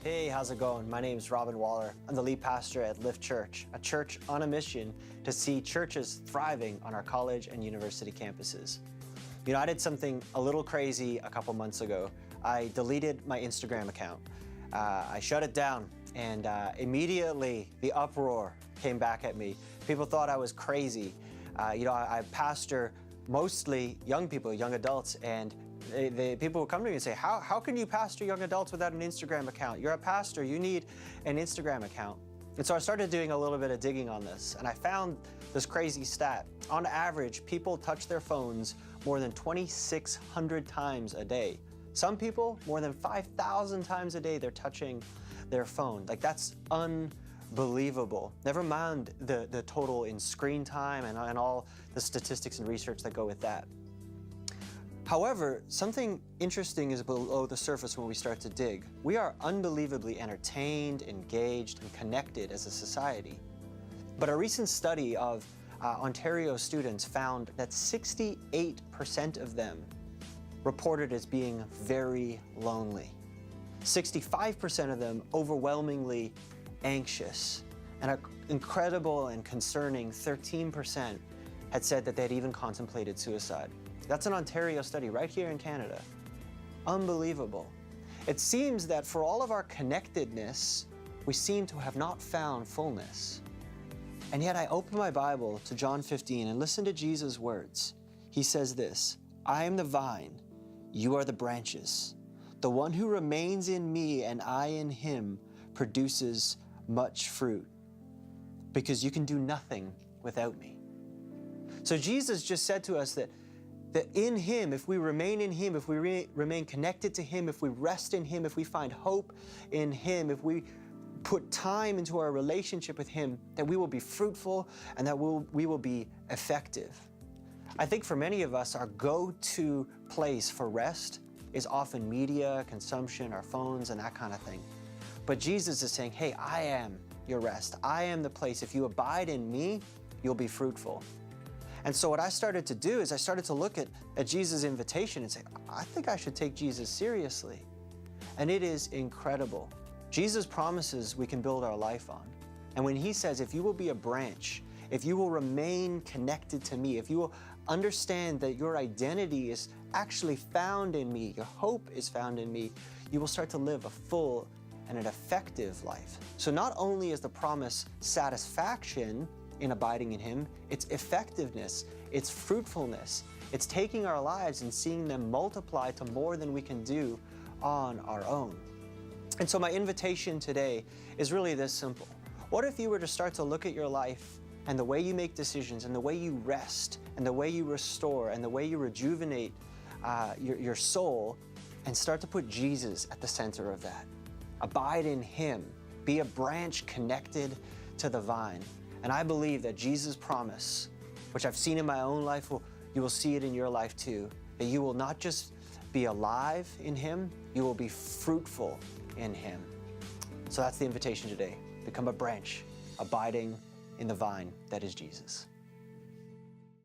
Hey, how's it going? My name is Wallar. I'm the lead pastor at Lift Church, a church on a mission to see churches thriving on our college and university campuses. You know, I did something a little crazy a couple months ago. I deleted my Instagram account. I shut it down, and immediately the uproar came back at me. People thought I was crazy. I pastor mostly young people, young adults, and people will come to me and say, how can you pastor young adults without an Instagram account? You're a pastor, you need an Instagram account. And so I started doing a little bit of digging on this, and I found this crazy stat. On average, people touch their phones more than 2,600 times a day. Some people, more than 5,000 times a day, they're touching their phone. Like, that's unbelievable. Never mind the total in screen time and all the statistics and research that go with that. However, something interesting is below the surface when we start to dig. We are unbelievably entertained, engaged, and connected as a society. But a recent study of Ontario students found that 68% of them reported as being very lonely. 65% of them overwhelmingly anxious. And an incredible and concerning 13% had said that they'd even contemplated suicide. That's an Ontario study right here in Canada. Unbelievable. It seems that for all of our connectedness, we seem to have not found fullness. And yet I open my Bible to John 15 and listen to Jesus' words. He says this, "I am the vine, you are the branches. The one who remains in me and I in him produces much fruit, because you can do nothing without me." So Jesus just said to us that in him, if we remain in him, if we remain connected to him, if we rest in him, if we find hope in him, if we put time into our relationship with him, that we will be fruitful and that we will be effective. I think for many of us, our go-to place for rest is often media, consumption, our phones, and that kind of thing. But Jesus is saying, hey, I am your rest. I am the place. If you abide in me, you'll be fruitful. And so what I started to do is I started to look at Jesus' invitation and say, I think I should take Jesus seriously. And it is incredible. Jesus promises we can build our life on. And when he says, if you will be a branch, if you will remain connected to me, if you will understand that your identity is actually found in me, your hope is found in me, you will start to live a full and an effective life. So not only is the promise satisfaction in abiding in him, it's effectiveness, it's fruitfulness, it's taking our lives and seeing them multiply to more than we can do on our own. And so my invitation today is really this simple. What if you were to start to look at your life and the way you make decisions and the way you rest and the way you restore and the way you rejuvenate your soul, and start to put Jesus at the center of that. Abide in him, be a branch connected to the vine. And I believe that Jesus' promise, which I've seen in my own life, you will see it in your life too, that you will not just be alive in him, you will be fruitful in him. So that's the invitation today. Become a branch, abiding in the vine that is Jesus.